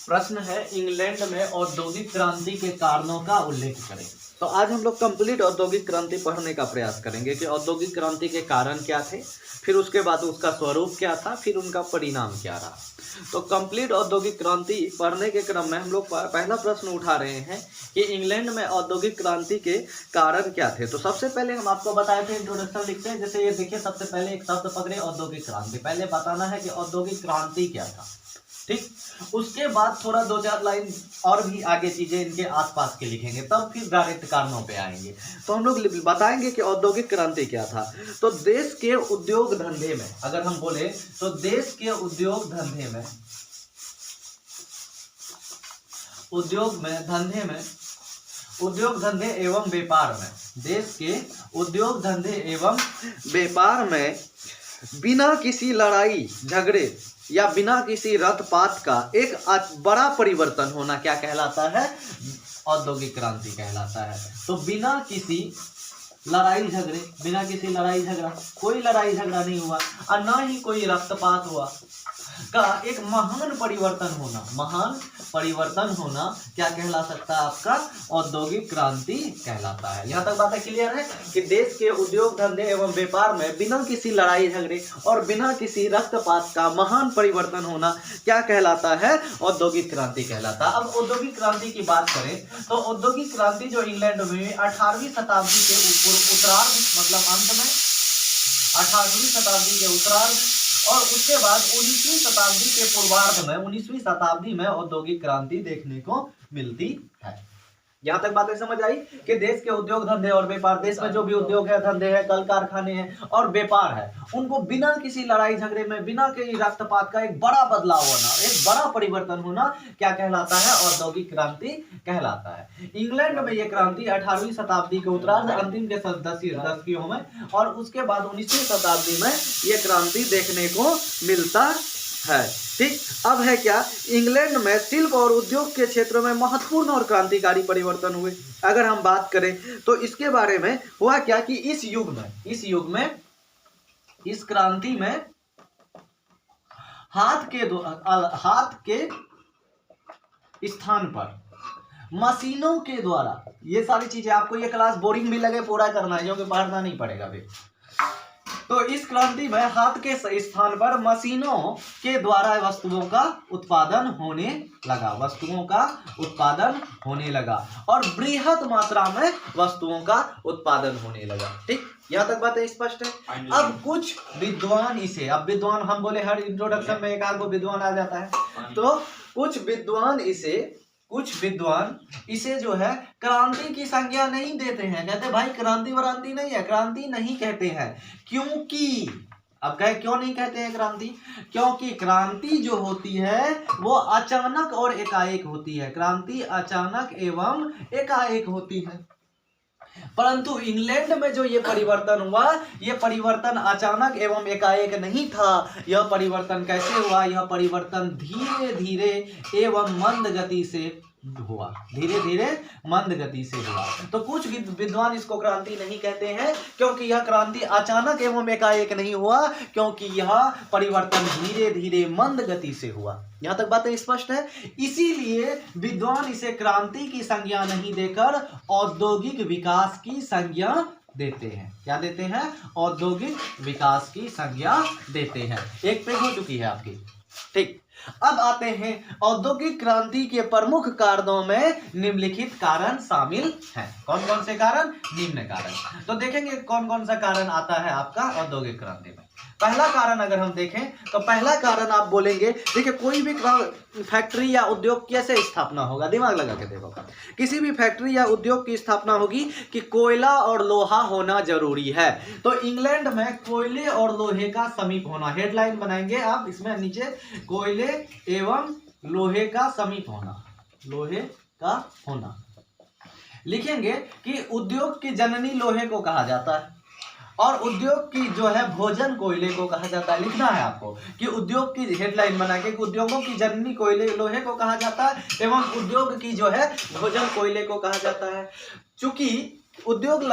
प्रश्न है इंग्लैंड में औद्योगिक क्रांति के कारणों का उल्लेख करें। तो आज हम लोग कंप्लीट औद्योगिक क्रांति पढ़ने का प्रयास करेंगे कि औद्योगिक क्रांति के कारण क्या थे, फिर उसके बाद उसका स्वरूप क्या था, फिर उनका परिणाम क्या रहा। तो कंप्लीट औद्योगिक क्रांति पढ़ने के क्रम में हम लोग पहला प्रश्न उठा रहे हैं कि इंग्लैंड में औद्योगिक क्रांति के कारण क्या थे। तो सबसे पहले हम आपको बताए थे, इंट्रोडक्शन लिखते हैं। जैसे ये देखिए, सबसे पहले एक शब्द पकड़े औद्योगिक क्रांति। पहले बताना है कि औद्योगिक क्रांति क्या था, ठीक। उसके बाद थोड़ा 2-4 लाइन और भी आगे चीजें इनके आसपास के लिखेंगे, तब फिर डायरेक्ट कारणों पे आएंगे। तो हम लोग बताएंगे कि औद्योगिक क्रांति क्या था। तो देश के उद्योग धंधे में, अगर हम बोले तो देश के उद्योग धंधे में, उद्योग धंधे एवं व्यापार में, देश के उद्योग धंधे एवं व्यापार में बिना किसी लड़ाई झगड़े या बिना किसी रथपात का एक बड़ा परिवर्तन होना क्या कहलाता है? औद्योगिक क्रांति कहलाता है। तो बिना किसी लड़ाई झगड़ा, कोई लड़ाई झगड़ा नहीं हुआ और ना ही कोई रक्तपात हुआ का एक महान परिवर्तन होना क्या कहला सकता है? आपका औद्योगिक क्रांति कहलाता है। यहाँ तक बातें क्लियर है कि देश के उद्योग धंधे एवं व्यापार में बिना किसी लड़ाई झगड़े और बिना किसी रक्तपात का महान परिवर्तन होना क्या कहलाता है? औद्योगिक क्रांति कहलाता है। अब औद्योगिक क्रांति की बात करें तो औद्योगिक क्रांति जो इंग्लैंड में 18वीं शताब्दी के उत्तरार्ध, मतलब अंत में 18वीं शताब्दी के उत्तरार्ध और उसके बाद 19वीं शताब्दी के पूर्वार्ध में, 19वीं शताब्दी में औद्योगिक क्रांति देखने को मिलती है। यहाँ तक बातें समझ आई कि देश के उद्योग धंधे और व्यापार, देश में जो भी उद्योग है, धंधे हैं, कल कारखाने हैं और व्यापार है, उनको बिना किसी लड़ाई झगड़े में, बिना किसी रक्तपात का एक बड़ा बदलाव होना, एक बड़ा परिवर्तन होना क्या कहलाता है? औद्योगिक क्रांति कहलाता है। इंग्लैंड में यह क्रांति 18वीं शताब्दी के उत्तरार्ध, अंतिम के दशकों में और उसके बाद 19वीं शताब्दी में यह क्रांति देखने को मिलता है, ठीक। अब है क्या, इंग्लैंड में शिल्प और उद्योग के क्षेत्र में महत्वपूर्ण और क्रांतिकारी परिवर्तन हुए। अगर हम बात करें तो इसके बारे में हुआ क्या कि इस युग में इस क्रांति में हाथ के स्थान पर मशीनों के द्वारा, ये सारी चीजें आपको ये क्लास बोरिंग भी लगे पूरा करना है क्योंकि पढ़ना नहीं पड़ेगा भी। तो इस क्रांति में हाथ के स्थान पर मशीनों के द्वारा वस्तुओं का उत्पादन होने लगा और बृहत मात्रा में वस्तुओं का उत्पादन होने लगा, ठीक। यहाँ तक बातें स्पष्ट है। अब कुछ विद्वान इसे, अब विद्वान हम बोले हर इंट्रोडक्शन में एक आध को विद्वान आ जाता है, तो कुछ विद्वान इसे जो है क्रांति की संज्ञा नहीं देते हैं। कहते भाई क्रांति वरांति नहीं है, क्रांति नहीं कहते हैं। क्योंकि अब कहे क्यों नहीं कहते हैं क्रांति? क्योंकि क्रांति जो होती है वो अचानक और एकाएक होती है। क्रांति अचानक एवं एकाएक होती है, परंतु इंग्लैंड में जो ये परिवर्तन हुआ, ये परिवर्तन अचानक एवं एकाएक नहीं था। यह परिवर्तन कैसे हुआ? यह परिवर्तन धीरे धीरे एवं मंद गति से हुआ, तो कुछ विद्वान इसको क्रांति नहीं कहते हैं क्योंकि यह क्रांति अचानक एवं एकाएक नहीं हुआ, क्योंकि यह परिवर्तन धीरे धीरे मंद गति से हुआ। यहाँ तक बातें स्पष्ट है। इसीलिए विद्वान इसे क्रांति की संज्ञा नहीं देकर औद्योगिक विकास की संज्ञा देते हैं। क्या देते हैं? औद्योगिक विकास की संज्ञा देते हैं। एक पेज हो चुकी है आपकी, ठीक। अब आते हैं औद्योगिक क्रांति के प्रमुख कारणों में निम्नलिखित कारण शामिल हैं। कौन कौन से कारण? निम्न कारण। तो देखेंगे कौन कौन सा कारण आता है आपका औद्योगिक क्रांति में। पहला कारण अगर हम देखें तो पहला कारण आप बोलेंगे, देखिए कोई भी फैक्ट्री या उद्योग कैसे स्थापना होगा, दिमाग लगा के देखो। किसी भी फैक्ट्री या उद्योग की स्थापना होगी कि कोयला और लोहा होना जरूरी है। तो इंग्लैंड में कोयले और लोहे का समीप होना, हेडलाइन बनाएंगे आप इसमें नीचे, कोयले एवं लोहे का समीप होना, लिखेंगे कि उद्योग की जननी लोहे को कहा जाता है और उद्योग की जो है भोजन कोयले को कहा जाता है। लिखना है आपको कि उद्योग की हेडलाइन बना के, उद्योगों की जननी कोयले लोहे को कहा जाता है एवं उद्योग की जो है भोजन कोयले को कहा जाता है। चूंकि उद्योग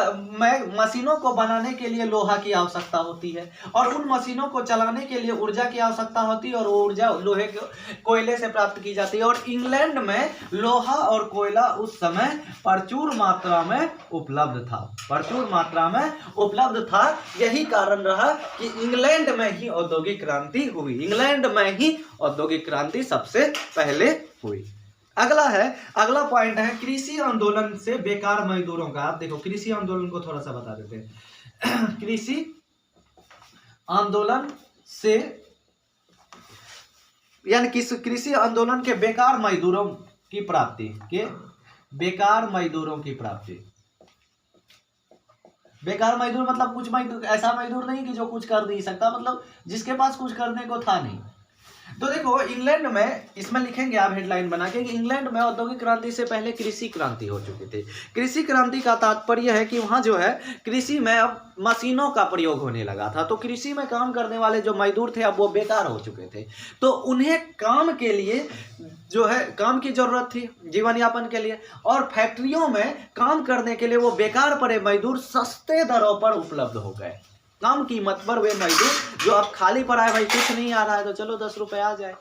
में मशीनों को बनाने के लिए लोहा की आवश्यकता होती है और उन मशीनों को चलाने के लिए ऊर्जा की आवश्यकता होती है और वो ऊर्जा लोहे के कोयले से प्राप्त की जाती है। और इंग्लैंड में लोहा और कोयला उस समय प्रचुर मात्रा में उपलब्ध था, प्रचुर मात्रा में उपलब्ध था। यही कारण रहा कि इंग्लैंड में ही औद्योगिक क्रांति हुई, इंग्लैंड में ही औद्योगिक क्रांति सबसे पहले हुई। अगला पॉइंट है कृषि आंदोलन से बेकार मजदूरों का। आप देखो कृषि आंदोलन को थोड़ा सा बता देते हैं। कृषि आंदोलन से यानी कृषि आंदोलन के बेकार मजदूरों की प्राप्ति, के बेकार मजदूरों की प्राप्ति। बेकार मजदूर मतलब कुछ मजदूर, ऐसा मजदूर नहीं कि जो कुछ कर नहीं सकता, मतलब जिसके पास कुछ करने को था नहीं। तो देखो इंग्लैंड में, इसमें लिखेंगे आप हेडलाइन बना के कि इंग्लैंड में औद्योगिक क्रांति से पहले कृषि क्रांति हो चुकी थी। कृषि क्रांति का तात्पर्य है कि वहाँ जो है कृषि में अब मशीनों का प्रयोग होने लगा था, तो कृषि में काम करने वाले जो मजदूर थे अब वो बेकार हो चुके थे, तो उन्हें काम के लिए जो है काम की जरूरत थी जीवन यापन के लिए, और फैक्ट्रियों में काम करने के लिए वो बेकार पड़े मजदूर सस्ते दरों पर उपलब्ध हो गए। कम कीमत पर वे मजदूर जो अब खाली पड़ा है, भाई कुछ नहीं आ रहा है तो चलो 10 रुपए आ जाए,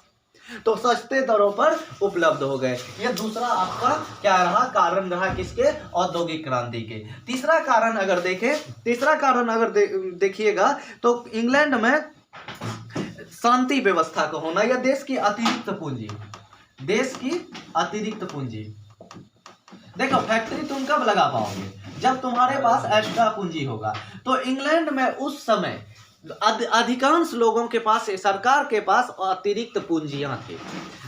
तो सस्ते दरों पर उपलब्ध हो गए। ये दूसरा आपका क्या रहा, कारण रहा किसके, औद्योगिक क्रांति के। तीसरा कारण अगर देखें, देखिएगा तो इंग्लैंड में शांति व्यवस्था का होना या देश की अतिरिक्त पूंजी, देश की अतिरिक्त पूंजी। देखो फैक्ट्री तुम कब लगा पाओगे, जब तुम्हारे पास एक्स्ट्रा पूंजी होगा। तो इंग्लैंड में उस समय अधिकांश लोगों के पास, सरकार के पास अतिरिक्त पूंजियां थी।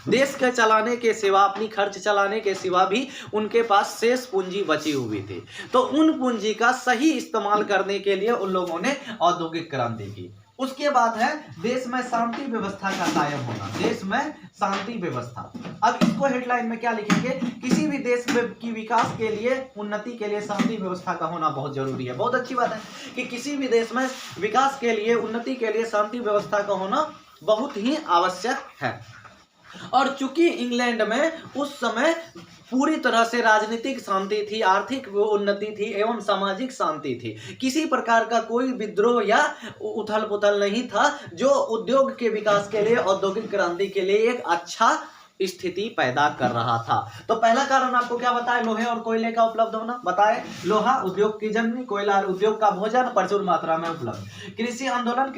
देश के चलाने के सिवा, अपनी खर्च चलाने के सिवा भी उनके पास शेष पूंजी बची हुई थी। तो उन पूंजी का सही इस्तेमाल करने के लिए उन लोगों ने औद्योगिक क्रांति की। उसके बाद है देश में शांति व्यवस्था का कायम होना, देश में शांति व्यवस्था। अब इसको हेडलाइन में क्या लिखेंगे, किसी भी देश की विकास के लिए, उन्नति के लिए शांति व्यवस्था का होना बहुत जरूरी है। बहुत अच्छी बात है कि किसी भी देश में विकास के लिए, उन्नति के लिए शांति व्यवस्था का होना बहुत ही आवश्यक है। और चूंकि इंग्लैंड में उस समय पूरी तरह से राजनीतिक शांति थी, आर्थिक उन्नति थी एवं सामाजिक शांति थी, किसी प्रकार का कोई विद्रोह या उथल पुथल नहीं था, जो उद्योग के विकास के लिए, औद्योगिक क्रांति के लिए एक अच्छा स्थिति पैदा कर रहा था। तो पहला कारण आपको क्या बताया, लोहे और कोयले का उपलब्ध होना बताए। लोहा उद्योग की जननी, कोयला उद्योग का भोजन प्रचुर मात्रा में उपलब्ध। कृषि आंदोलन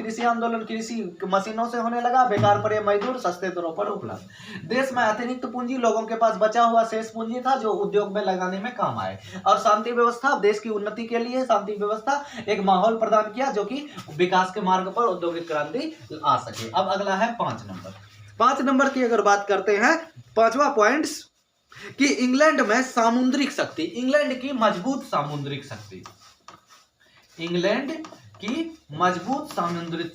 कृषि मशीनों से होने लगा, बेकार पड़े मजदूर सस्ते दरों पर उपलब्ध। देश में अतिरिक्त पूंजी, लोगों के पास बचा हुआ शेष पूंजी था जो उद्योग में लगाने में काम आए। और शांति व्यवस्था, देश की उन्नति के लिए शांति व्यवस्था एक माहौल प्रदान किया जो कि विकास के मार्ग पर औद्योगिक क्रांति आ सके। अब अगला है 5 नंबर की अगर बात करते हैं, 5वां पॉइंट्स कि इंग्लैंड में सामुद्रिक शक्ति, इंग्लैंड की मजबूत सामुद्रिक शक्ति, इंग्लैंड की मजबूत सामुद्रिक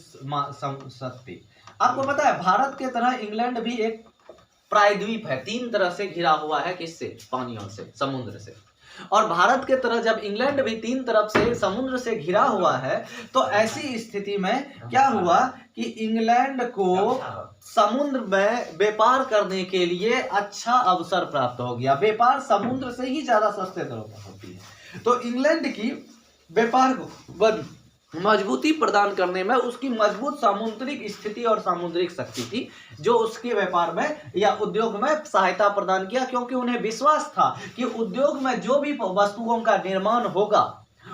शक्ति। आपको पता है भारत के तरह इंग्लैंड भी एक प्रायद्वीप है, 3 तरह से घिरा हुआ है, किससे, पानियों से, समुद्र से। और भारत के तरह जब इंग्लैंड भी 3 तरफ से समुद्र से घिरा हुआ है, तो ऐसी स्थिति में क्या हुआ कि इंग्लैंड को समुद्र में व्यापार करने के लिए अच्छा अवसर प्राप्त हो गया। व्यापार समुद्र से ही ज्यादा सस्ते दरों पर होती है, तो इंग्लैंड की व्यापार को मजबूती प्रदान करने में उसकी मजबूत सामुद्रिक स्थिति और सामुद्रिक शक्ति थी, जो उसके व्यापार में या उद्योग में सहायता प्रदान किया, क्योंकि उन्हें विश्वास था कि उद्योग में जो भी वस्तुओं का निर्माण होगा,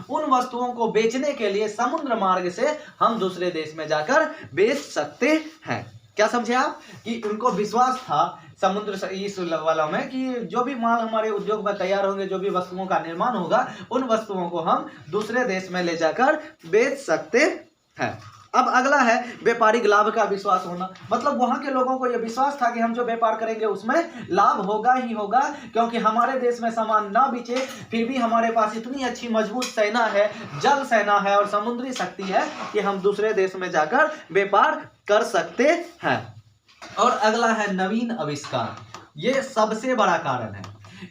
उन वस्तुओं को बेचने के लिए समुद्र मार्ग से हम दूसरे देश में जाकर बेच सकते हैं। क्या समझे आप, कि उनको विश्वास था समुद्र इस वालों में कि जो भी माल हमारे उद्योग में तैयार होंगे, जो भी वस्तुओं का निर्माण होगा, उन वस्तुओं को हम दूसरे देश में ले जाकर बेच सकते हैं। अब अगला है व्यापारिक लाभ का विश्वास होना, मतलब वहां के लोगों को यह विश्वास था कि हम जो व्यापार करेंगे उसमें लाभ होगा ही होगा, क्योंकि हमारे देश में सामान ना बिचे, फिर भी हमारे पास इतनी अच्छी मजबूत सेना है, जल सेना है और समुद्री शक्ति है कि हम दूसरे देश में जाकर व्यापार कर सकते हैं। और अगला है नवीन आविष्कार, ये सबसे बड़ा कारण है।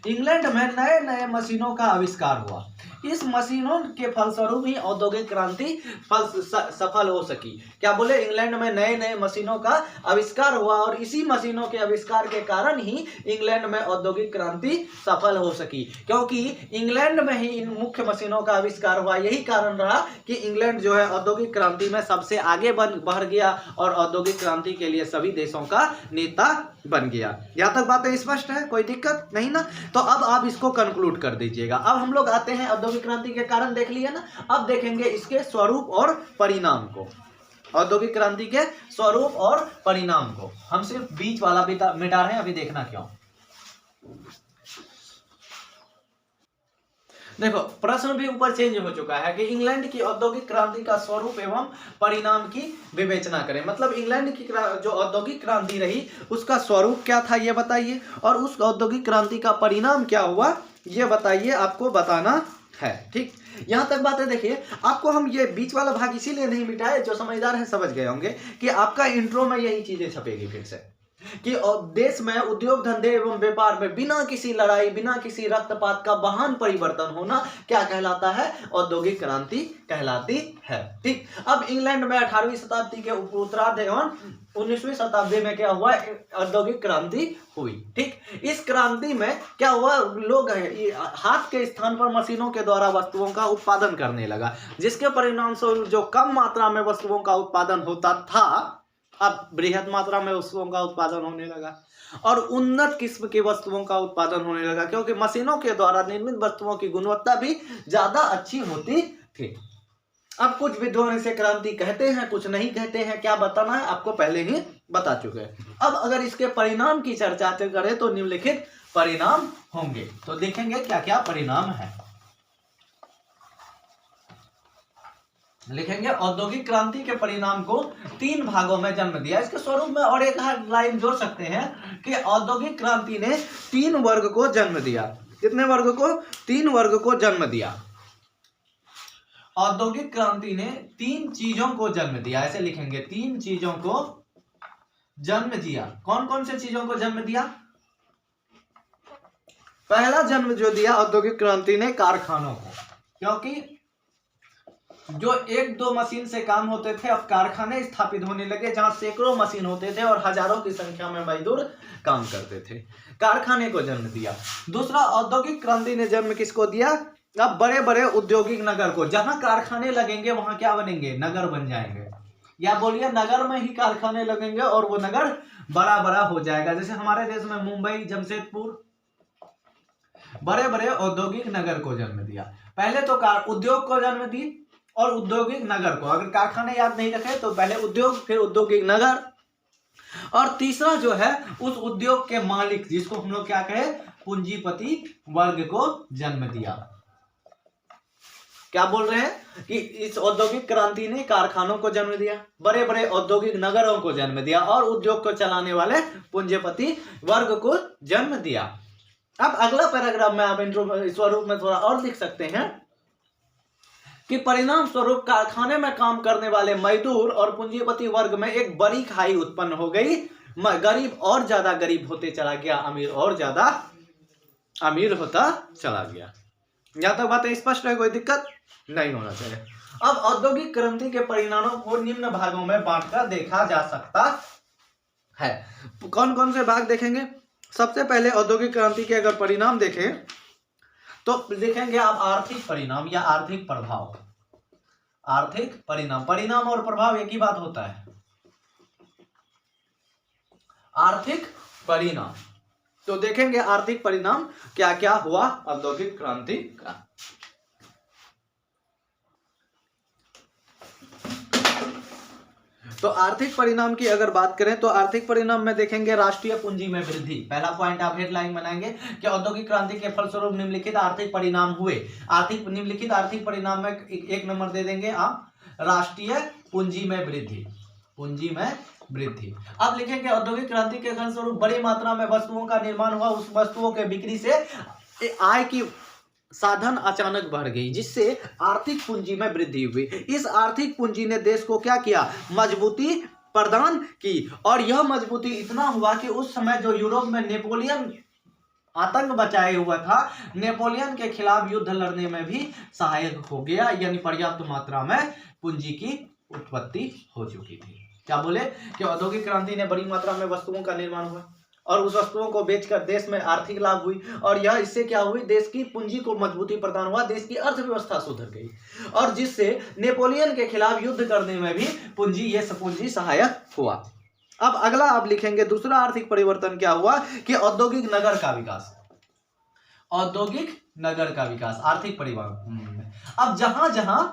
इंग्लैंड में नए नए मशीनों का आविष्कार हुआ। इस मशीनों के फलस्वरूप ही औद्योगिक क्रांति सफल हो सकी। क्या बोले, इंग्लैंड में नए नए मशीनों का आविष्कार हुआ और इसी मशीनों के आविष्कार के कारण ही इंग्लैंड में औद्योगिक क्रांति सफल हो सकी, क्योंकि इंग्लैंड में ही इन मुख्य मशीनों का आविष्कार हुआ। यही कारण रहा कि इंग्लैंड जो है औद्योगिक क्रांति में सबसे आगे बढ़ गया और औद्योगिक क्रांति के लिए सभी देशों का नेता बन गया। यहाँ तक बातें स्पष्ट है, कोई दिक्कत नहीं ना? तो अब आप इसको कंक्लूड कर दीजिएगा। अब हम लोग आते हैं, औद्योगिक क्रांति के कारण देख लिए ना, अब देखेंगे इसके स्वरूप और परिणाम को। औद्योगिक क्रांति के स्वरूप और परिणाम को हम सिर्फ बीच वाला मिटा रहे हैं, अभी देखना क्यों। देखो, प्रश्न भी ऊपर चेंज हो चुका है कि इंग्लैंड की औद्योगिक क्रांति का स्वरूप एवं परिणाम की विवेचना करें। मतलब इंग्लैंड की जो औद्योगिक क्रांति रही उसका स्वरूप क्या था ये बताइए, और उस औद्योगिक क्रांति का परिणाम क्या हुआ ये बताइए, आपको बताना है। ठीक, यहाँ तक बातें देखिए। आपको हम ये बीच वाला भाग इसीलिए नहीं मिटाए, जो समझदार है समझ गए होंगे कि आपका इंट्रो में यही चीजें छपेगी फिर से, कि देश में उद्योग धंधे एवं व्यापार में बिना किसी लड़ाई, बिना किसी रक्तपात का महान परिवर्तन होना क्या कहलाता है? औद्योगिक क्रांति कहलाती है। ठीक, अब इंग्लैंड में 18वीं शताब्दी के उत्तरार्ध एवं 19वीं शताब्दी में क्या हुआ? औद्योगिक क्रांति हुई। ठीक, इस क्रांति में क्या हुआ? लोग हाथ के स्थान पर मशीनों के द्वारा वस्तुओं का उत्पादन करने लगा, जिसके परिणाम स्वरूप जो कम मात्रा में वस्तुओं का उत्पादन होता था अब बृहद मात्रा में वस्तुओं का उत्पादन होने लगा और उन्नत किस्म की वस्तुओं का उत्पादन होने लगा, क्योंकि मशीनों के द्वारा निर्मित वस्तुओं की गुणवत्ता भी ज्यादा अच्छी होती थी। अब कुछ विद्वान इसे क्रांति कहते हैं, कुछ नहीं कहते हैं। क्या बताना है आपको पहले ही बता चुके हैं। अब अगर इसके परिणाम की चर्चा करें तो निम्नलिखित परिणाम होंगे, तो देखेंगे क्या क्या परिणाम है। लिखेंगे औद्योगिक क्रांति के परिणाम को 3 भागों में जन्म दिया। इसके स्वरूप में और एक लाइन जोड़ सकते हैं कि औद्योगिक क्रांति ने 3 वर्ग को जन्म दिया। कितने वर्ग को? 3 वर्ग को जन्म दिया। औद्योगिक क्रांति ने 3 चीजों को जन्म दिया, ऐसे लिखेंगे, 3 चीजों को जन्म दिया। कौन कौन से चीजों को जन्म दिया? पहला जन्म जो दिया औद्योगिक क्रांति ने कारखानों को, क्योंकि जो 1-2 मशीन से काम होते थे अब कारखाने स्थापित होने लगे, जहां सैकड़ों मशीन होते थे और हजारों की संख्या में मजदूर काम करते थे। कारखाने को जन्म दिया। दूसरा, औद्योगिक क्रांति ने जन्म किसको दिया? अब बड़े बड़े औद्योगिक नगर को, जहां कारखाने लगेंगे वहां क्या बनेंगे? नगर बन जाएंगे। या बोलिए नगर में ही कारखाने लगेंगे और वो नगर बड़ा बड़ा हो जाएगा। जैसे हमारे देश में मुंबई, जमशेदपुर, बड़े बड़े औद्योगिक नगर को जन्म दिया। पहले तो उद्योग को जन्म दी और औद्योगिक नगर को। अगर कारखाने याद नहीं रखे तो पहले उद्योग, फिर औद्योगिक नगर, और तीसरा जो है उस उद्योग के मालिक, जिसको हम लोग क्या कहे? पूंजीपति वर्ग को जन्म दिया। क्या बोल रहे हैं कि इस औद्योगिक क्रांति ने कारखानों को जन्म दिया, बड़े बड़े औद्योगिक नगरों को जन्म दिया और उद्योग को चलाने वाले पूंजीपति वर्ग को जन्म दिया। अब अगला पैराग्राफ में आप स्वरूप में थोड़ा और लिख सकते हैं कि परिणाम स्वरूप कारखाने में काम करने वाले मजदूर और पूंजीपति वर्ग में एक बड़ी खाई उत्पन्न हो गई। गरीब और ज्यादा गरीब होते चला गया, अमीर और ज्यादा अमीर होता चला गया। यहां तक बातें स्पष्ट है, कोई दिक्कत नहीं होना चाहिए। अब औद्योगिक क्रांति के परिणामों को निम्न भागों में बांटकर देखा जा सकता है। कौन कौन से भाग देखेंगे? सबसे पहले औद्योगिक क्रांति के अगर परिणाम देखें तो देखेंगे आप आर्थिक परिणाम या आर्थिक प्रभाव। आर्थिक परिणाम, परिणाम और प्रभाव एक ही बात होता है। आर्थिक परिणाम, तो देखेंगे आर्थिक परिणाम क्या क्या हुआ औद्योगिक क्रांति का। तो आर्थिक परिणाम की अगर बात करें तो आर्थिक परिणाम में देखेंगे राष्ट्रीय पूंजी में वृद्धि। पहला पॉइंट आप हेडलाइन बनाएंगे कि औद्योगिक क्रांति के फलस्वरूप निम्नलिखित आर्थिक परिणाम हुए। निम्नलिखित आर्थिक परिणाम में एक नंबर दे देंगे आप, राष्ट्रीय पूंजी में वृद्धि। पूंजी में वृद्धि। अब लिखेंगे औद्योगिक क्रांति के फलस्वरूप बड़ी मात्रा में वस्तुओं का निर्माण हुआ, उस वस्तुओं के बिक्री से आय की साधन अचानक बढ़ गई, जिससे आर्थिक पूंजी में वृद्धि हुई। इस आर्थिक पूंजी ने देश को क्या किया? मजबूती प्रदान की। और यह मजबूती इतना हुआ कि उस समय जो यूरोप में नेपोलियन आतंक बचाए हुआ था, नेपोलियन के खिलाफ युद्ध लड़ने में भी सहायक हो गया, यानी पर्याप्त मात्रा में पूंजी की उत्पत्ति हो चुकी थी। क्या बोले कि औद्योगिक क्रांति ने बड़ी मात्रा में वस्तुओं का निर्माण हुआ और उस वस्तुओं को बेचकर देश में आर्थिक लाभ हुई, और यह इससे क्या हुई, देश की पूंजी को मजबूती प्रदान हुआ, देश की अर्थव्यवस्था सुधर गई, और जिससे नेपोलियन के खिलाफ युद्ध करने में भी पूंजी सहायक हुआ। अब अगला आप लिखेंगे दूसरा आर्थिक परिवर्तन क्या हुआ कि औद्योगिक नगर का विकास। औद्योगिक नगर का विकास, आर्थिक परिवर्तन। अब जहां जहां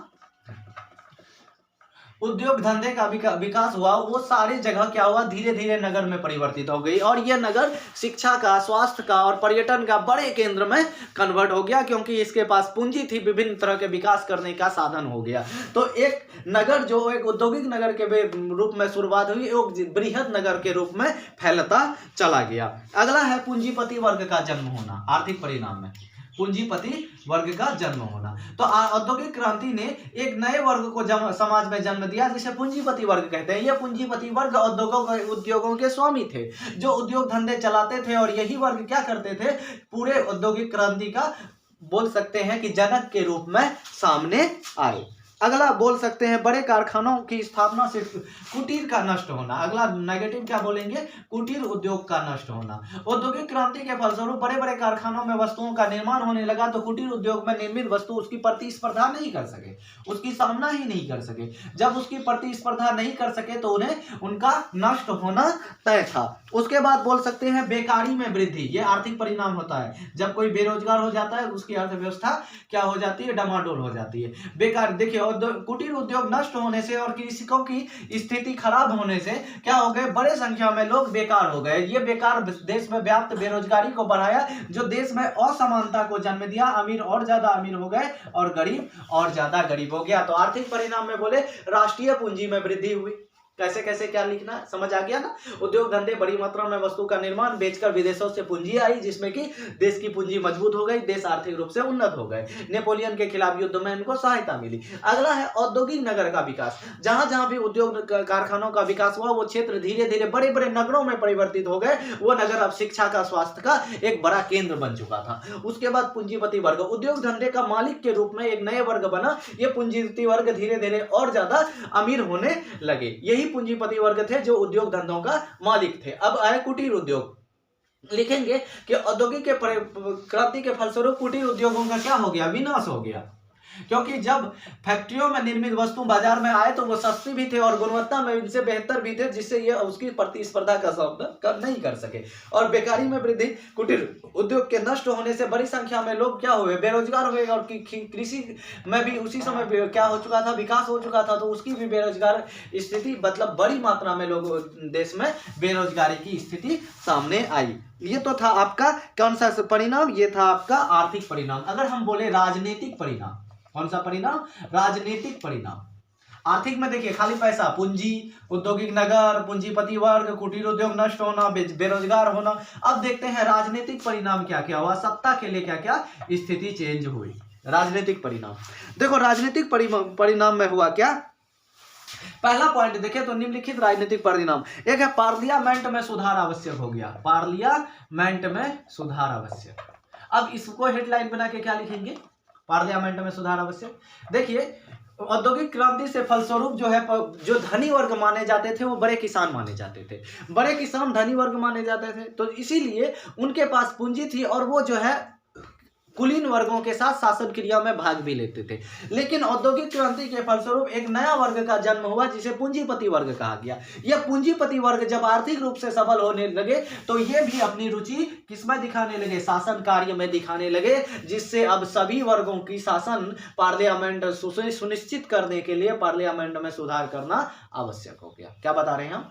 उद्योग धंधे का विकास हुआ वो सारी जगह क्या हुआ, धीरे धीरे नगर में परिवर्तित हो गई, और ये नगर शिक्षा का, स्वास्थ्य का और पर्यटन का बड़े केंद्र में कन्वर्ट हो गया, क्योंकि इसके पास पूंजी थी, विभिन्न तरह के विकास करने का साधन हो गया। तो एक नगर जो एक औद्योगिक नगर के रूप में शुरुआत हुई, एक बृहद नगर के रूप में फैलता चला गया। अगला है पूंजीपति वर्ग का जन्म होना, आर्थिक परिणाम में पूंजीपति वर्ग का जन्म होना। तो औद्योगिक क्रांति ने एक नए वर्ग को समाज में जन्म दिया, जिसे पूंजीपति वर्ग कहते हैं। ये पूंजीपति वर्ग उद्योगों के स्वामी थे, जो उद्योग धंधे चलाते थे, और यही वर्ग क्या करते थे, पूरे औद्योगिक क्रांति का बोल सकते हैं कि जनक के रूप में सामने आए। अगला बोल सकते हैं बड़े कारखानों की स्थापना से कुटीर का नष्ट होना। अगला नेगेटिव क्या बोलेंगे, कुटीर उद्योग का नष्ट होना। औद्योगिक क्रांति के फलस्वरूप बड़े बड़े कारखानों में वस्तुओं का निर्माण होने लगा, तो कुटीर उद्योग में निर्मित वस्तु उसकी प्रतिस्पर्धा नहीं कर सके, उसकी सामना ही नहीं कर सके। जब उसकी प्रतिस्पर्धा नहीं कर सके तो उन्हें उनका नष्ट होना तय था। उसके बाद बोल सकते हैं बेकारी में वृद्धि, ये आर्थिक परिणाम होता है। जब कोई बेरोजगार हो जाता है उसकी अर्थव्यवस्था क्या हो जाती है, डमाडोल हो जाती है। बेकार, देखिए कुटीर उद्योग नष्ट होने से और कृषकों की स्थिति खराब होने से क्या हो गए, बड़े संख्या में लोग बेकार हो गए। ये बेकार देश में व्याप्त बेरोजगारी को बढ़ाया, जो देश में असमानता को जन्म दिया। अमीर और ज्यादा अमीर हो गए और गरीब और ज्यादा गरीब हो गया। तो आर्थिक परिणाम में बोले राष्ट्रीय पूंजी में वृद्धि हुई। कैसे कैसे क्या लिखना है, समझ आ गया ना। उद्योग धंधे, बड़ी मात्रा में वस्तु का निर्माण, बेचकर विदेशों से पूंजी आई, जिसमें कि देश की पूंजी मजबूत हो गई, देश आर्थिक रूप से उन्नत हो गए। नेपोलियन के खिलाफ युद्ध में इनको सहायता मिली। अगला है औद्योगिक नगर का विकास। जहां जहां भी उद्योग कारखानों का विकास हुआ, वो क्षेत्र धीरे धीरे बड़े बड़े नगरों में परिवर्तित हो गए। वो नगर अब शिक्षा का, स्वास्थ्य का एक बड़ा केंद्र बन चुका था। उसके बाद पूंजीपति वर्ग, उद्योग धंधे का मालिक के रूप में एक नए वर्ग बना। ये पूंजीपति वर्ग धीरे धीरे और ज्यादा अमीर होने लगे। यही पूंजीपति वर्ग थे जो उद्योग धंधों का मालिक थे। अब आए कुटीर उद्योग। लिखेंगे कि औद्योगिक क्रांति के फलस्वरूप कुटीर उद्योगों का क्या हो गया, विनाश हो गया। क्योंकि जब फैक्ट्रियों में निर्मित वस्तु बाजार में आए तो वो सस्ती भी थे और गुणवत्ता में इनसे बेहतर भी थे, जिससे ये उसकी प्रतिस्पर्धा का सामना नहीं कर सके। और बेकारी में वृद्धि, कुटीर उद्योग के नष्ट होने से बड़ी संख्या में लोग क्या हुए, बेरोजगार हुए। और कृषि में भी उसी समय क्या हो चुका था, विकास हो चुका था, तो उसकी भी बेरोजगार स्थिति, मतलब बड़ी मात्रा में लोग देश में बेरोजगारी की स्थिति सामने आई। ये तो था आपका कौन सा परिणाम, ये था आपका आर्थिक परिणाम। अगर हम बोले राजनीतिक परिणाम, कौन सा परिणाम, राजनीतिक परिणाम। आर्थिक में देखिए खाली पैसा, पूंजी, औद्योगिक नगर, पूंजीपति वर्ग, कुटीर उद्योग नष्ट होना, बेरोजगार होना। अब देखते हैं राजनीतिक परिणाम क्या क्या हुआ, सत्ता के लिए क्या क्या स्थिति चेंज हुई। राजनीतिक परिणाम देखो, राजनीतिक परिणाम में हुआ क्या। पहला पॉइंट देखें तो निम्नलिखित राजनीतिक परिणाम, एक है पार्लियामेंट में सुधार आवश्यक हो गया। पार्लियामेंट में सुधार आवश्यक। अब इसको हेडलाइन बना के क्या लिखेंगे, पार्लियामेंट में सुधार आवश्यक। देखिए औद्योगिक क्रांति से फलस्वरूप जो है, जो धनी वर्ग माने जाते थे वो बड़े किसान माने जाते थे। बड़े किसान धनी वर्ग माने जाते थे, तो इसीलिए उनके पास पूंजी थी और वो जो है कुलीन वर्गों के साथ शासन क्रिया में भाग भी लेते थे। लेकिन औद्योगिक क्रांति के फलस्वरूप एक नया वर्ग का जन्म हुआ, जिसे पूंजीपति वर्ग कहा गया। यह पूंजीपति वर्ग जब आर्थिक रूप से सबल होने लगे तो ये भी अपनी रुचि किसमें दिखाने लगे, शासन कार्य में दिखाने लगे, जिससे अब सभी वर्गों की शासन पार्लियामेंट सुनिश्चित करने के लिए पार्लियामेंट में सुधार करना आवश्यक हो गया। क्या बता रहे हैं हम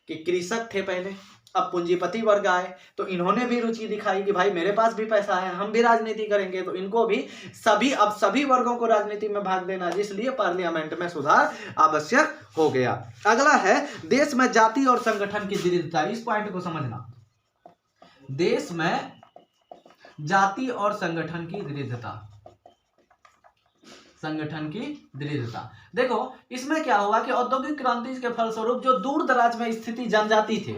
कि कृषक थे पहले, अब पूंजीपति वर्ग आए तो इन्होंने भी रुचि दिखाई कि भाई मेरे पास भी पैसा है, हम भी राजनीति करेंगे, तो इनको भी सभी वर्गों को राजनीति में भाग देना, इसलिए पार्लियामेंट में सुधार आवश्यक हो गया। अगला है देश में जाति और संगठन की विविधता। इस पॉइंट को समझना, देश में जाति और संगठन की विविधता। संगठन की विविधता देखो, इसमें क्या हुआ कि औद्योगिक क्रांति के फलस्वरूप जो दूर दराज में स्थिति जनजाति थे,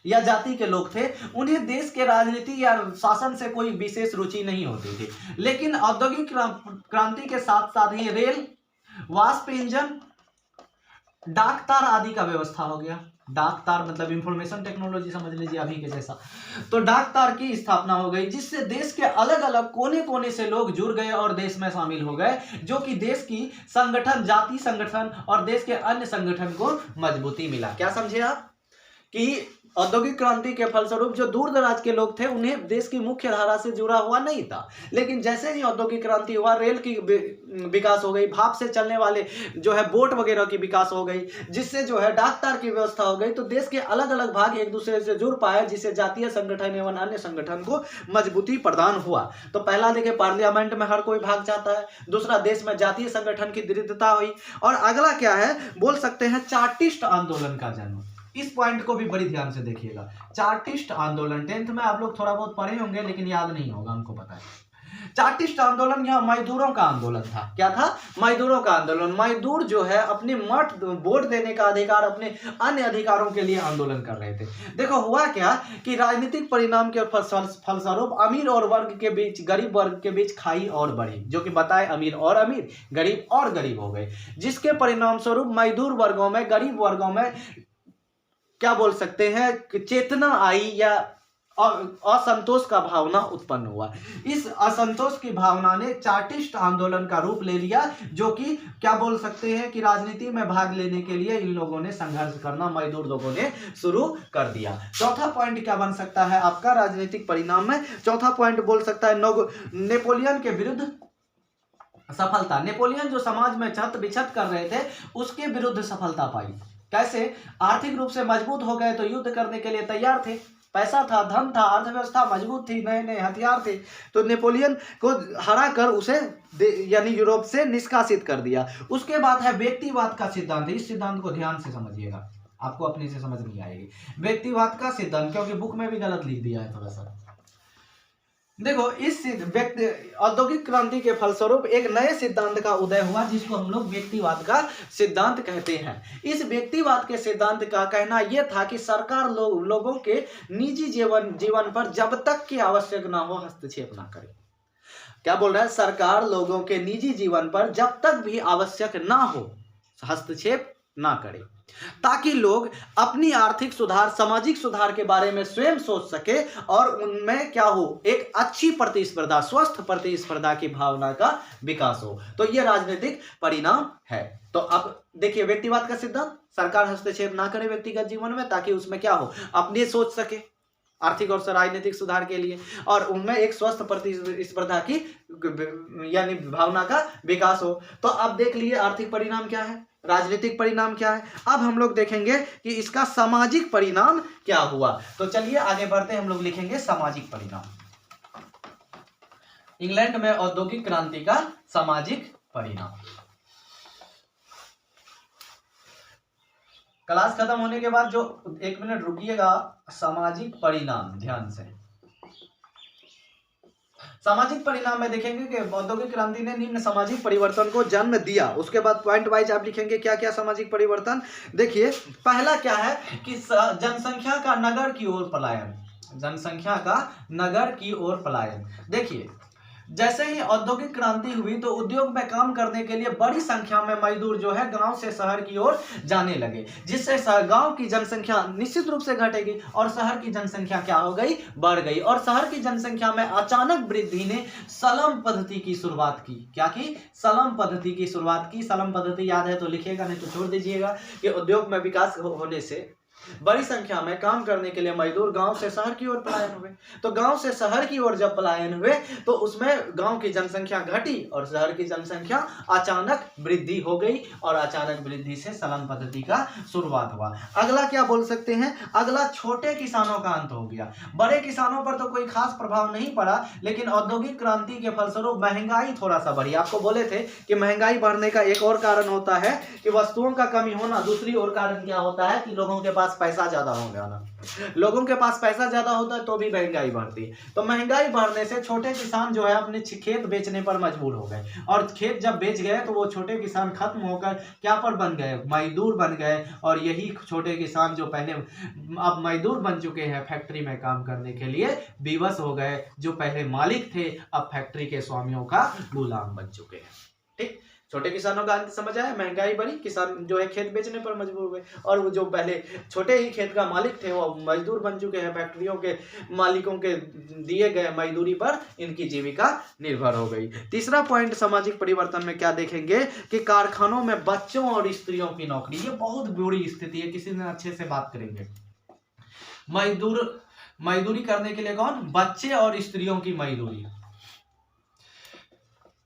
या जाति के लोग थे, उन्हें देश के राजनीति या शासन से कोई विशेष रुचि नहीं होती थी। लेकिन औद्योगिक क्रांति के साथ साथ ही रेल, वाष्प इंजन, डाक तार आदि का व्यवस्था हो गया। डाक तार मतलब इंफॉर्मेशन टेक्नोलॉजी समझ लीजिए अभी के जैसा। तो डाक तार की स्थापना हो गई, जिससे देश के अलग अलग कोने कोने से लोग जुड़ गए और देश में शामिल हो गए, जो कि देश की संगठन, जाति संगठन और देश के अन्य संगठन को मजबूती मिला। क्या समझे आप कि औद्योगिक क्रांति के फलस्वरूप जो दूर दराज के लोग थे उन्हें देश की मुख्य धारा से जुड़ा हुआ नहीं था, लेकिन जैसे ही औद्योगिक क्रांति हुआ, रेल की विकास हो गई, भाप से चलने वाले जो है बोट वगैरह की विकास हो गई, जिससे जो है डाक तार की व्यवस्था हो गई, तो देश के अलग अलग भाग एक दूसरे से जुड़ पाए, जिससे जातीय संगठन एवं अन्य संगठन को मजबूती प्रदान हुआ। तो पहला देखिए, पार्लियामेंट में हर कोई भाग जाता है। दूसरा, देश में जातीय संगठन की दृढ़ता हुई। और अगला क्या है, बोल सकते हैं चार्टिस्ट आंदोलन का जन्म। इस पॉइंट को भी बड़ी ध्यान से देखिएगा। चार्टिस्ट आंदोलन 10th में आप लोग थोड़ा बहुत पढ़े होंगे, लेकिन याद नहीं होगा, हमको पता है। चार्टिस्ट आंदोलन यह मजदूरों का आंदोलन था। क्या था? मजदूरों का आंदोलन। मजदूर जो है अपने मठ, वोट देने का अधिकार, अपने अन्य अधिकारों के लिए आंदोलन कर रहे थे। देखो हुआ क्या कि राजनीतिक परिणाम के फलस्वरूप अमीर और वर्ग के बीच, गरीब वर्ग के बीच खाई और बढ़ी, जो कि बताए अमीर और अमीर, गरीब और गरीब हो गए, जिसके परिणाम स्वरूप मजदूर वर्गों में, गरीब वर्गों में क्या बोल सकते हैं, चेतना आई या असंतोष का भावना उत्पन्न हुआ। इस असंतोष की भावना ने चार्टिस्ट आंदोलन का रूप ले लिया, जो कि क्या बोल सकते हैं कि राजनीति में भाग लेने के लिए इन लोगों ने संघर्ष करना, मजदूर लोगों ने शुरू कर दिया। चौथा पॉइंट क्या बन सकता है आपका राजनीतिक परिणाम में? चौथा पॉइंट बोल सकता है नेपोलियन के विरुद्ध सफलता। नेपोलियन जो समाज में छत बिछत कर रहे थे, उसके विरुद्ध सफलता पाई। कैसे? आर्थिक रूप से मजबूत हो गए तो युद्ध करने के लिए तैयार थे, पैसा था, धन था, अर्थव्यवस्था मजबूत थी, नए नए हथियार थे, तो नेपोलियन को हरा कर उसे यानी यूरोप से निष्कासित कर दिया। उसके बाद है व्यक्तिवाद का सिद्धांत। इस सिद्धांत को ध्यान से समझिएगा, आपको अपने से समझ नहीं आएगी। व्यक्तिवाद का सिद्धांत, क्योंकि बुक में भी गलत लिख दिया है थोड़ा सा। देखो, इस औद्योगिक क्रांति के फलस्वरूप एक नए सिद्धांत का उदय हुआ, जिसको हम लोग व्यक्तिवाद का सिद्धांत कहते हैं। इस व्यक्तिवाद के सिद्धांत का कहना यह था कि सरकार लोगों के निजी जीवन पर जब तक कि आवश्यक ना हो हस्तक्षेप ना करे। क्या बोल रहा है? सरकार लोगों के निजी जीवन पर जब तक भी आवश्यक ना हो हस्तक्षेप ना करे, ताकि लोग अपनी आर्थिक सुधार, सामाजिक सुधार के बारे में स्वयं सोच सके और उनमें क्या हो, एक अच्छी प्रतिस्पर्धा, स्वस्थ प्रतिस्पर्धा की भावना का विकास हो। तो यह राजनीतिक परिणाम है। तो अब देखिए, व्यक्तिवाद का सिद्धांत, सरकार हस्तक्षेप ना करे व्यक्तिगत जीवन में, ताकि उसमें क्या हो, अपने सोच सके आर्थिक और राजनीतिक सुधार के लिए, और उनमें एक स्वस्थ प्रतिस्पर्धा की यानी भावना का विकास हो। तो अब देख लिए आर्थिक परिणाम क्या है, राजनीतिक परिणाम क्या है। अब हम लोग देखेंगे कि इसका सामाजिक परिणाम क्या हुआ। तो चलिए आगे बढ़ते हैं, हम लोग लिखेंगे सामाजिक परिणाम। इंग्लैंड में औद्योगिक क्रांति का सामाजिक परिणाम। क्लास खत्म होने के बाद जो 1 मिनट रुकिएगा, सामाजिक परिणाम ध्यान से। सामाजिक परिणाम में देखेंगे कि औद्योगिक क्रांति ने निम्न सामाजिक परिवर्तन को जन्म दिया। उसके बाद पॉइंट वाइज आप लिखेंगे क्या क्या सामाजिक परिवर्तन। देखिए, पहला क्या है कि जनसंख्या का नगर की ओर पलायन। जनसंख्या का नगर की ओर पलायन। देखिए, जैसे ही औद्योगिक क्रांति हुई तो उद्योग में काम करने के लिए बड़ी संख्या में मजदूर जो है गांव से शहर की ओर जाने लगे, जिससे गांव की जनसंख्या निश्चित रूप से घटेगी और शहर की जनसंख्या क्या हो गई, बढ़ गई। और शहर की जनसंख्या में अचानक वृद्धि ने सलम पद्धति की शुरुआत की। क्या की? सलम पद्धति की शुरुआत की। सलम पद्धति याद है तो लिखिएगा, नहीं तो छोड़ दीजिएगा। कि उद्योग में विकास होने से बड़ी संख्या में काम करने के लिए मजदूर गांव से शहर की ओर पलायन हुए। तो गांव से शहर की ओर जब पलायन हुए तो उसमें गांव की जनसंख्या घटी और शहर की जनसंख्या अचानक वृद्धि हो गई, और अचानक वृद्धि से सलन पद्धति का शुरुआत हुआ। अगला क्या बोल सकते हैं? अगला छोटे किसानों का अंत हो गया। बड़े किसानों पर तो कोई खास प्रभाव नहीं पड़ा, लेकिन औद्योगिक क्रांति के फलस्वरूप महंगाई थोड़ा सा बढ़ी। आपको बोले थे कि महंगाई बढ़ने का एक और कारण होता है कि वस्तुओं का कमी होना। दूसरी ओर कारण क्या होता है कि लोगों के पास पास पैसा ज्यादा होगा ना, लोगों के पास पैसा ज्यादा होता है तो भी महंगाई बढ़ती है। तो महंगाई बढ़ने से छोटे किसान जो है अपने खेत बेचने पर मजबूर हो गए, और खेत जब बेच गए तो वो छोटे किसान खत्म होकर क्या पर बन गए, मजदूर बन गए। और यही छोटे किसान जो पहले अब मजदूर बन चुके हैं फैक्ट्री में काम करने के लिए, विवश हो गए। जो पहले मालिक थे अब फैक्ट्री के स्वामियों का गुलाम बन चुके हैं। ठीक, छोटे किसानों का अंत समझ आया। महंगाई बढ़ी, किसान जो है खेत बेचने पर मजबूर हुए, और वो जो पहले छोटे ही खेत का मालिक थे वो मजदूर बन चुके हैं, फैक्ट्रियों के मालिकों के दिए गए मजदूरी पर इनकी जीविका निर्भर हो गई। तीसरा पॉइंट सामाजिक परिवर्तन में क्या देखेंगे कि कारखानों में बच्चों और स्त्रियों की नौकरी, ये बहुत बुरी स्थिति है। किसी दिन अच्छे से बात करेंगे। मजदूरी करने के लिए कौन, बच्चे और स्त्रियों की मजदूरी,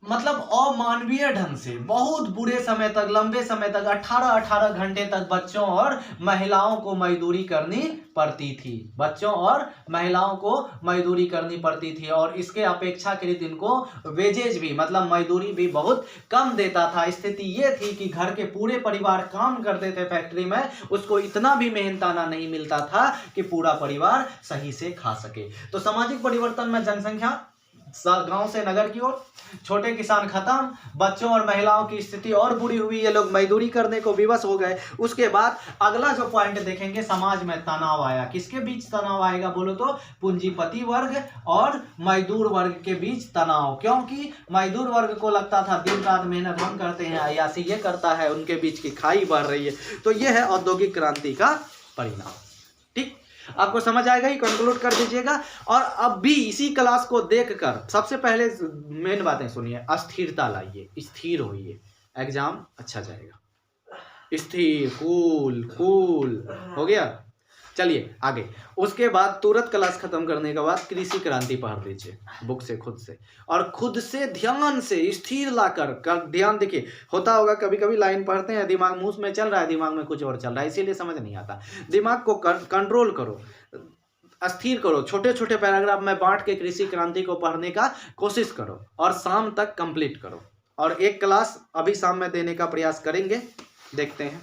मतलब अमानवीय ढंग से बहुत बुरे समय तक, लंबे समय तक 18-18 घंटे तक बच्चों और महिलाओं को मजदूरी करनी पड़ती थी। बच्चों और महिलाओं को मजदूरी करनी पड़ती थी, और इसके अपेक्षाकृत इनको वेजेज भी, मतलब मजदूरी भी बहुत कम देता था। स्थिति ये थी कि घर के पूरे परिवार काम करते थे फैक्ट्री में, उसको इतना भी मेहनताना नहीं मिलता था कि पूरा परिवार सही से खा सके। तो सामाजिक परिवर्तन में जनसंख्या गांव से नगर की ओर, छोटे किसान खत्म, बच्चों और महिलाओं की स्थिति और बुरी हुई, ये लोग मजदूरी करने को विवश हो गए। उसके बाद अगला जो पॉइंट देखेंगे, समाज में तनाव आया। किसके बीच तनाव आएगा बोलो तो, पूंजीपति वर्ग और मजदूर वर्ग के बीच तनाव। क्योंकि मजदूर वर्ग को लगता था दिन रात मेहनत हम करते हैं, अय्याशी ये करता है, उनके बीच की खाई बढ़ रही है। तो ये है औद्योगिक क्रांति का परिणाम। ठीक, आपको समझ आएगा, ही कंक्लूड कर दीजिएगा। और अब भी इसी क्लास को देखकर सबसे पहले मेन बातें सुनिए, स्थिरता लाइए, स्थिर होइए, एग्जाम अच्छा जाएगा। स्थिर, कूल कूल हो गया। चलिए आगे। उसके बाद तुरंत क्लास खत्म करने के बाद कृषि क्रांति पढ़ लीजिए बुक से, खुद से, और खुद से ध्यान से स्थिर लाकर ध्यान। देखिए होता होगा कभी कभी लाइन पढ़ते हैं, दिमाग मुंह में चल रहा है, दिमाग में कुछ और चल रहा है, इसीलिए समझ नहीं आता। दिमाग को कंट्रोल करो, स्थिर करो, छोटे छोटे पैराग्राफ में बांट के कृषि क्रांति को पढ़ने का कोशिश करो, और शाम तक कंप्लीट करो। और एक क्लास अभी शाम में देने का प्रयास करेंगे, देखते हैं।